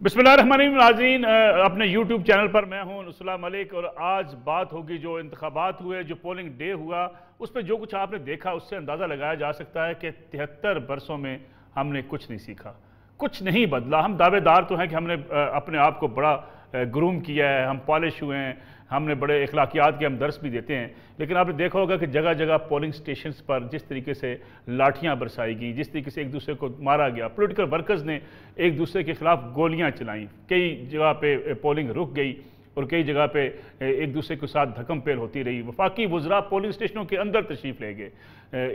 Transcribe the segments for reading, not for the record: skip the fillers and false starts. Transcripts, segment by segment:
बिस्मिल्लाहिर्रहमानिर्रहीम। नाज़रीन, अपने यूट्यूब चैनल पर मैं हूं नुसला मलिक और आज बात होगी जो इंतखाबात हुए, जो पोलिंग डे हुआ, उस पर जो कुछ आपने देखा उससे अंदाज़ा लगाया जा सकता है कि 73 बरसों में हमने कुछ नहीं सीखा, कुछ नहीं बदला। हम दावेदार तो हैं कि हमने अपने आप को बड़ा ग्रूम किया है, हम पॉलिश हुए हैं, हमने बड़े अखलाकियात के हम दर्स भी देते हैं, लेकिन आपने देखा होगा कि जगह जगह पोलिंग स्टेशंस पर जिस तरीके से लाठियां बरसाई गई, जिस तरीके से एक दूसरे को मारा गया, पॉलिटिकल वर्कर्स ने एक दूसरे के खिलाफ गोलियां चलाई, कई जगह पे पोलिंग रुक गई और कई जगह पे एक दूसरे के साथ धक्म पेल होती रही। वफाकी वज़रा पोलिंग स्टेशनों के अंदर तशरीफ़ ले गए।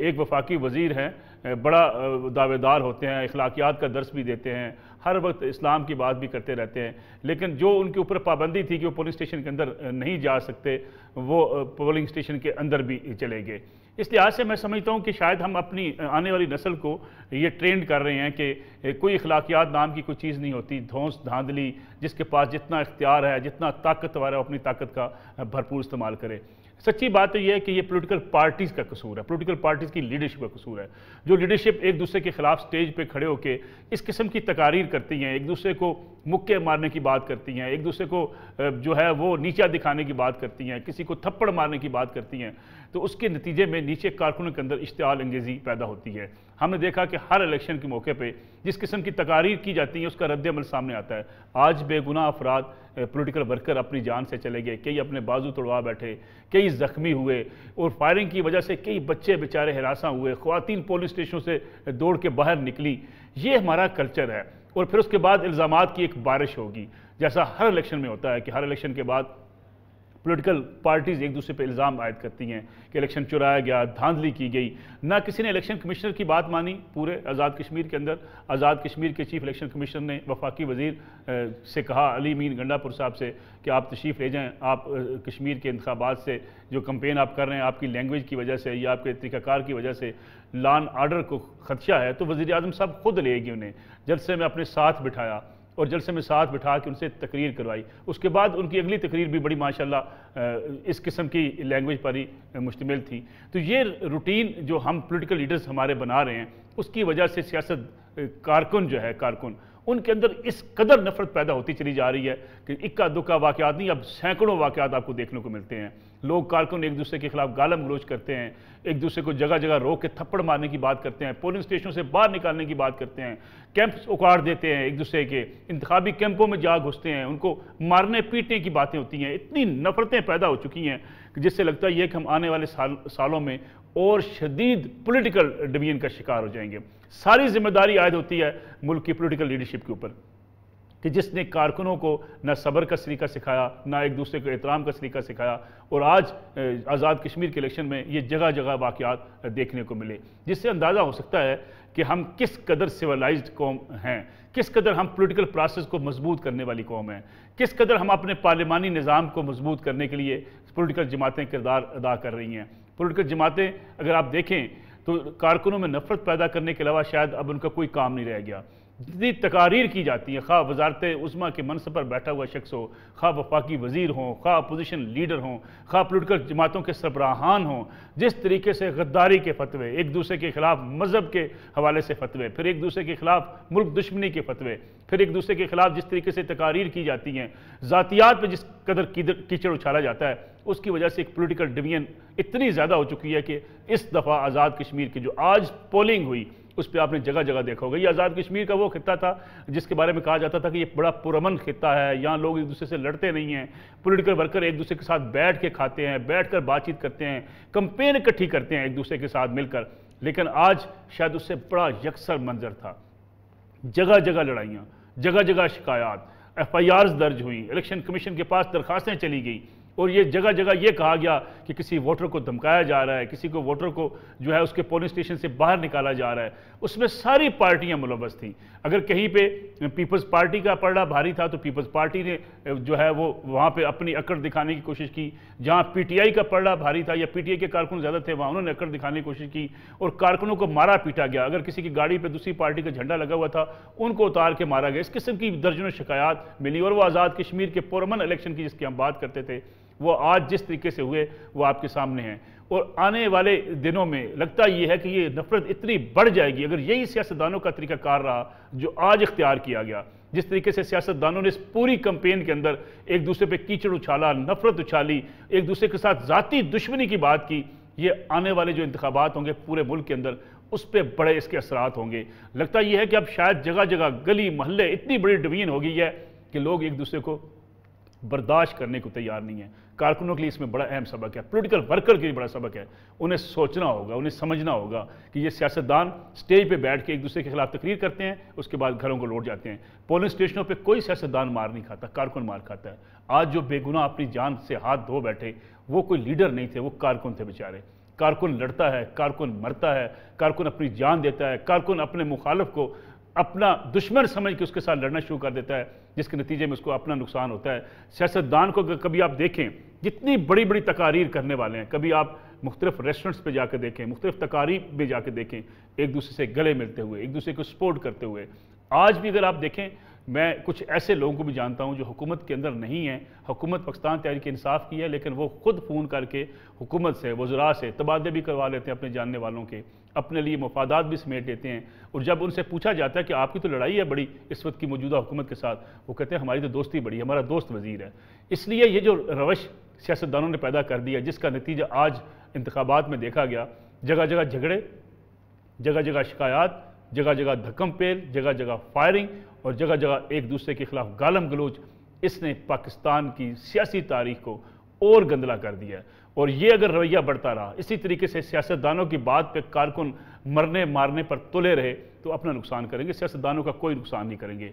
एक वफाकी वज़ीर हैं, बड़ा दावेदार होते हैं, अखलाकियात का दर्स भी देते हैं, हर वक्त इस्लाम की बात भी करते रहते हैं, लेकिन जो उनके ऊपर पाबंदी थी कि वो पोलिंग स्टेशन के अंदर नहीं जा सकते, वो पोलिंग स्टेशन के अंदर भी चले गए। इस लिहाज से मैं समझता हूँ कि शायद हम अपनी आने वाली नस्ल को ये ट्रेंड कर रहे हैं कि कोई अखलाकियात नाम की कोई चीज़ नहीं होती। धौंस धांधली, जिसके पास जितना इख्तियार है, जितना ताकतवर है, अपनी ताकत का भरपूर इस्तेमाल करे। सच्ची बात तो यह है कि ये पॉलिटिकल पार्टीज़ का कसूर है, पॉलिटिकल पार्टीज़ की लीडरशिप का कसूर है। जो लीडरशिप एक दूसरे के खिलाफ स्टेज पे खड़े होकर इस किस्म की तकारीर करती हैं, एक दूसरे को मुक्के मारने की बात करती हैं, एक दूसरे को जो है वो नीचा दिखाने की बात करती हैं, किसी को थप्पड़ मारने की बात करती हैं, तो उसके नतीजे में नीचे कारकुनों के अंदर इश्तिआल अंगेज़ी पैदा होती है। हमने देखा कि हर इलेक्शन के मौके पे जिस किस्म की तकारीर की जाती है उसका रद्द-ए-अमल सामने आता है। आज बेगुनाह अफराद पॉलिटिकल वर्कर अपनी जान से चले गए, कई अपने बाजू तोड़वा बैठे, कई ज़ख्मी हुए और फायरिंग की वजह से कई बच्चे बेचारे हिरासा हुए, ख़वातीन पुलिस स्टेशनों से दौड़ के बाहर निकली। ये हमारा कल्चर है। और फिर उसके बाद इल्ज़ामात की एक बारिश होगी, जैसा हर इलेक्शन में होता है कि हर इलेक्शन के बाद पॉलिटिकल पार्टीज़ एक दूसरे पे इल्ज़ाम आयद करती हैं कि इलेक्शन चुराया गया, धांधली की गई। ना किसी ने इलेक्शन कमिश्नर की बात मानी पूरे आज़ाद कश्मीर के अंदर। आज़ाद कश्मीर के चीफ इलेक्शन कमिश्नर ने वफाकी वज़ीर से कहा, अली मीन गंडापुर साहब से, कि आप तशरीफ़ ले जाएँ, आप कश्मीर के इंतखाबात से जो कैंपेन आप कर रहे हैं, आपकी लैंग्वेज की वजह से या आपके तरीक़ाकार की वजह से लॉ एंड ऑर्डर को ख़दशा है। तो वज़ीर आज़म साहब खुद ले गए, उन्हें जलसे में अपने साथ बिठाया और जलसे में साथ बिठा के उनसे तकरीर करवाई। उसके बाद उनकी अगली तकरीर भी बड़ी माशाल्लाह इस किस्म की लैंग्वेज पर ही मुश्तमिल थी। तो ये रूटीन जो हम पॉलिटिकल लीडर्स हमारे बना रहे हैं, उसकी वजह से सियासत कारकुन जो है, कारकुन उनके अंदर इस कदर नफरत पैदा होती चली जा रही है कि इक्का दुक्का वाक़यात नहीं, अब सैकड़ों वाक़यात आपको देखने को मिलते हैं। लोग कारकुन एक दूसरे के खिलाफ गालम गलोच करते हैं, एक दूसरे को जगह जगह रोक के थप्पड़ मारने की बात करते हैं, पोलिंग स्टेशनों से बाहर निकालने की बात करते हैं, कैंप्स उखाड़ देते हैं, एक दूसरे के इंतखाबी कैंपों में जा घुसते हैं, उनको मारने पीटने की बातें होती हैं। इतनी नफरतें पैदा हो चुकी हैं कि जिससे लगता है कि हम आने वाले सालों में और शदीद पॉलिटिकल डिवीजन का शिकार हो जाएंगे। सारी जिम्मेदारी आयद होती है मुल्क की पॉलिटिकल लीडरशिप के ऊपर कि जिसने कारकुनों को ना सब्र का सलीका सिखाया, ना एक दूसरे को एहतराम का सलीका सिखाया। और आज आज़ाद कश्मीर के इलेक्शन में ये जगह जगह वाक़यात देखने को मिले, जिससे अंदाज़ा हो सकता है कि हम किस कदर सिविलाइज्ड कौम हैं, किस कदर हम पॉलिटिकल प्रोसेस को मजबूत करने वाली कौम है, किस कदर हम अपने पार्लिमानी निज़ाम को मजबूत करने के लिए पॉलिटिकल जमातें किरदार अदा कर रही हैं। पॉलिटिकल जमातें अगर आप देखें तो कारकुनों में नफरत पैदा करने के अलावा शायद अब उनका कोई काम नहीं रह गया। जितनी तकारीर की जाती है, खा वजारत उज़्मा के मनसब पर बैठा हुआ शख्स हो, खा वफाकी वज़ीर हों, खा अपोजिशन लीडर हों, खा पॉलिटिकल जमातों के सरबराहान हों, जिस तरीके से गद्दारी के फतवे, एक दूसरे के खिलाफ मज़हब के हवाले से फतवे, फिर एक दूसरे के खिलाफ मुल्क दुश्मनी के फतवे, फिर एक दूसरे के खिलाफ जिस तरीके से तकारीर की जाती हैं, ज़ातियात पर जिस कदर कीचड़ उछाला जाता है, उसकी वजह से एक पॉलिटिकल डिवीजन इतनी ज़्यादा हो चुकी है कि इस दफ़ा आज़ाद कश्मीर की जो आज पोलिंग हुई उस पर आपने जगह जगह देखा होगा। ये आज़ाद कश्मीर का वो खित्ता था जिसके बारे में कहा जाता था कि ये बड़ा पुरअमन खित्ता है, यहाँ लोग एक दूसरे से लड़ते नहीं हैं, पॉलिटिकल वर्कर एक दूसरे के साथ बैठ के खाते हैं, बैठ कर बातचीत करते हैं, कैंपेन इकट्ठी करते हैं एक दूसरे के साथ मिलकर। लेकिन आज शायद उससे बड़ा यकसर मंजर था, जगह जगह लड़ाइयाँ, जगह जगह शिकायत, FIRs दर्ज हुई, इलेक्शन कमीशन के पास दरखास्तें चली गई और ये जगह जगह ये कहा गया कि किसी वोटर को धमकाया जा रहा है, किसी को वोटर को जो है उसके पोलिंग स्टेशन से बाहर निकाला जा रहा है। उसमें सारी पार्टियां मुलव्वस थीं। अगर कहीं पे पीपल्स पार्टी का पलड़ा भारी था तो पीपल्स पार्टी ने जो है वो वहाँ पे अपनी अकड़ दिखाने की कोशिश की। जहाँ PTI का पलड़ा भारी था या PTI के कारकुन ज़्यादा थे, वहाँ उन्होंने अकड़ दिखाने की कोशिश की और कारकुनों को मारा पीटा गया। अगर किसी की गाड़ी पर दूसरी पार्टी का झंडा लगा हुआ था उनको उतार के मारा गया। इस किस्म की दर्जनों शिकायत मिली और वो आज़ाद कश्मीर के पुरअमन इलेक्शन की जिसकी हम बात करते थे वो आज जिस तरीके से हुए वो आपके सामने हैं। और आने वाले दिनों में लगता ये है कि ये नफरत इतनी बढ़ जाएगी अगर यही सियासतदानों का तरीकाकार रहा जो आज इख्तियार किया गया جس طریقے سے سیاستدانوں نے اس پوری کمپین کے اندر ایک دوسرے پہ کیچڑ اچھالا، نفرت اچھالی، ایک دوسرے کے ساتھ ذاتی دشمنی کی بات کی، یہ آنے والے جو انتخابات ہوں گے پورے ملک کے اندر اس پہ بڑے اس کے اثرات ہوں گے۔ لگتا یہ ہے کہ اب شاید جگہ جگہ گلی محلے اتنی بڑی ڈویژن ہو گئی ہے کہ لوگ ایک دوسرے کو برداشت کرنے کو تیار نہیں ہیں۔ کارکنوں کے لیے اس میں بڑا اہم سبق ہے، پولیٹیکل ورکر کے لیے بڑا سبق ہے۔ انہیں سوچنا ہوگا، انہیں سمجھنا ہوگا کہ یہ سیاستدان سٹیج پہ بیٹھ کے ایک دوسرے کے خلاف تقریر کرتے ہیں، اس کے بعد گھروں کو لوٹ جاتے ہیں۔ پولنگ سٹیشنوں پہ کوئی سیاستدان مار نہیں کھاتا، کارکن مار کھاتا ہے۔ آج جو بے گناہ اپنی جان سے ہاتھ دھو بیٹھے وہ کوئی لیڈر نہیں تھے، وہ کارکن تھے بیچارے۔ کارکن لڑتا ہے، کارکن مرتا ہے، کارکن اپنی جان دیتا ہے، کارکن اپنے مخالف کو اپنا دشمن سمجھ کے اس کے ساتھ لڑنا شروع کر دیتا ہے، جس کے نتیجے میں اس کو اپنا نقصان ہوتا ہے۔ سیاستدان کو کبھی آپ دیکھیں جتنی بڑی بڑی تقاریر کرنے والے ہیں، کبھی آپ مختلف ریسٹورنٹس پہ جا کے دیکھیں، مختلف تقاریب میں جا کے دیکھیں، ایک دوسرے سے گلے ملتے ہوئے، ایک دوسرے کو سپورٹ کرتے ہوئے۔ آج بھی اگر آپ دیکھیں، میں کچھ ایسے لوگوں کو بھی جانتا ہوں جو حکومت کے اندر نہیں ہیں، حکومت پاکستان تحریک انصاف کی ہے، لیکن وہ خود فون کر کے حکومت سے، وزراء سے تبادلے بھی کروا لیتے ہیں اپنے جاننے والوں کے، اپنے لیے مفادات بھی سمیٹ لیتے ہیں۔ اور جب ان سے پوچھا جاتا ہے کہ آپ کی تو لڑائی ہے بڑی اس وقت کی موجودہ حکومت کے ساتھ، وہ کہتے ہیں ہماری تو دوستی بڑی ہے، ہمارا دوست وزیر ہے۔ اس لیے یہ جو روش سیاستدانوں نے پیدا کر دیا، جس کا نتیجہ آج انتخابات میں دیکھا گیا، جگہ جگہ جھگڑے، جگہ جگہ شکایات، جگہ جگہ دھکم پیل، جگہ جگہ فائرنگ اور جگہ جگہ ایک دوسرے کے خلاف گالم گلوچ، اس نے پاکستان کی سیاسی تاریخ کو اور گندلا کر دیا ہے۔ اور یہ اگر رویہ بڑھتا رہا، اسی طریقے سے سیاستدانوں کی بات پہ کارکن مرنے مارنے پر تلے رہے تو اپنا نقصان کریں گے، سیاستدانوں کا کوئی نقصان نہیں کریں گے۔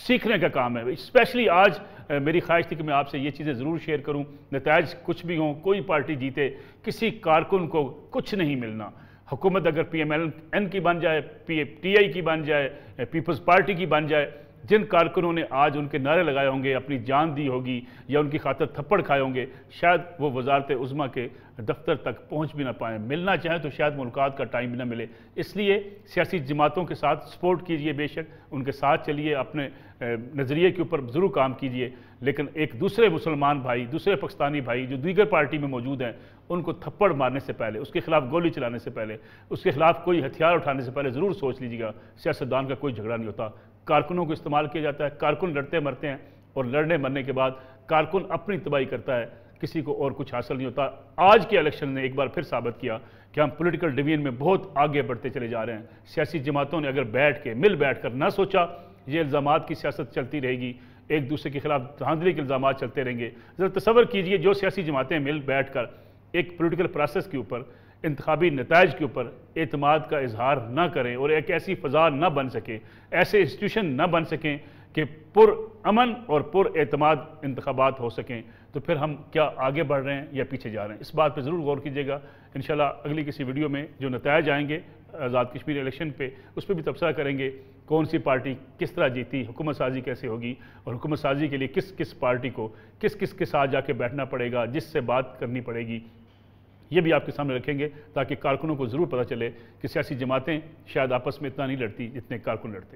سیکھنے کا کام ہے، اسپیشلی آج میری خواہش تھی کہ میں آپ سے یہ چیزیں ضرور شیئر کروں۔ نتائج کچھ بھی ہوں، کوئی پارٹی جیتے، کسی کارکن کو کچھ نہیں ملنا۔ حکومت اگر پی ایم ایل این کی بن جائے، ٹی آئی کی بن جائے، پیپلز پارٹی کی بن جائے، جن کارکنوں نے آج ان کے نعرے لگائے ہوں گے، اپنی جان دی ہوگی یا ان کی خاطر تھپڑ کھائے ہوں گے، شاید وہ وزارت عظمیٰ کے دفتر تک پہنچ بھی نہ پائیں، ملنا چاہیں تو شاید ملاقات کا ٹائم بھی نہ ملے۔ اس لیے سیاسی جماعتوں کے ساتھ سپورٹ کیجئے، بے شک ان کے ساتھ چلیے، اپنے نظریے کے اوپر ضرور کام کیجئے، لیکن ایک دوسرے مسلمان بھائی، دوسرے پاکستانی بھائی جو دیگر پارٹی میں موجود ہیں، ان کو تھپڑ مارنے سے پہلے، اس کے خلاف گولی چلانے سے پہلے، اس کے خلاف کوئی ہتھیار اٹھانے سے پہلے ضرور سوچ لیجیے گا۔ سیاستدان کا کوئی جھگڑا نہیں ہوتا، کارکنوں کو استعمال کیا جاتا ہے، کارکن لڑتے مرتے ہیں اور لڑنے مرنے کے بعد کارکن اپنی تباہی کرتا ہے، کسی کو اور کچھ حاصل نہیں ہوتا۔ آج کے الیکشن نے ایک بار پھر ثابت کیا کہ ہم پولیٹیکل ڈویژن میں بہت آگے بڑھتے چلے جا رہے ہیں۔ سیاسی جماعتوں نے اگر مل بیٹھ کر نہ سوچا، یہ الزامات کی سیاست چلتی رہے گی، ایک دوسرے کے خلاف دھاندلی کے الزامات چلتے رہیں گے۔ ذرا تصور کیجئے جو سیاسی جماعتیں مل بیٹھ کر ایک پولیٹیکل پروسیس کے اوپر، انتخابی نتائج کے اوپر اعتماد کا اظہار نہ کریں اور ایک ایسی فضا نہ بن سکے، ایسے انسٹیٹیوشن نہ بن سکیں کہ پر امن اور پر اعتماد انتخابات ہو سکیں، تو پھر ہم کیا آگے بڑھ رہے ہیں یا پیچھے جا رہے ہیں؟ اس بات پہ ضرور غور کیجئے گا۔ انشاءاللہ اگلی کسی ویڈیو میں جو نتائج آئیں گے آزاد کشمیر الیکشن پہ، اس پہ بھی تبصرہ کریں گے، کون سی پارٹی کس طرح جیتی، حکومت سازی کیسے ہوگی، اور حکومت سازی کے لیے کس پارٹی کو کس کے ساتھ جا کے بیٹھنا پڑے گا، جس سے بات کرنی پڑے گی، یہ بھی آپ کے سامنے رکھیں گے تاکہ کارکنوں کو ضرور پتہ چلے کہ سیاسی جماعتیں شاید آپس میں اتنا نہیں لڑتی جتنے کارکن لڑتے ہیں۔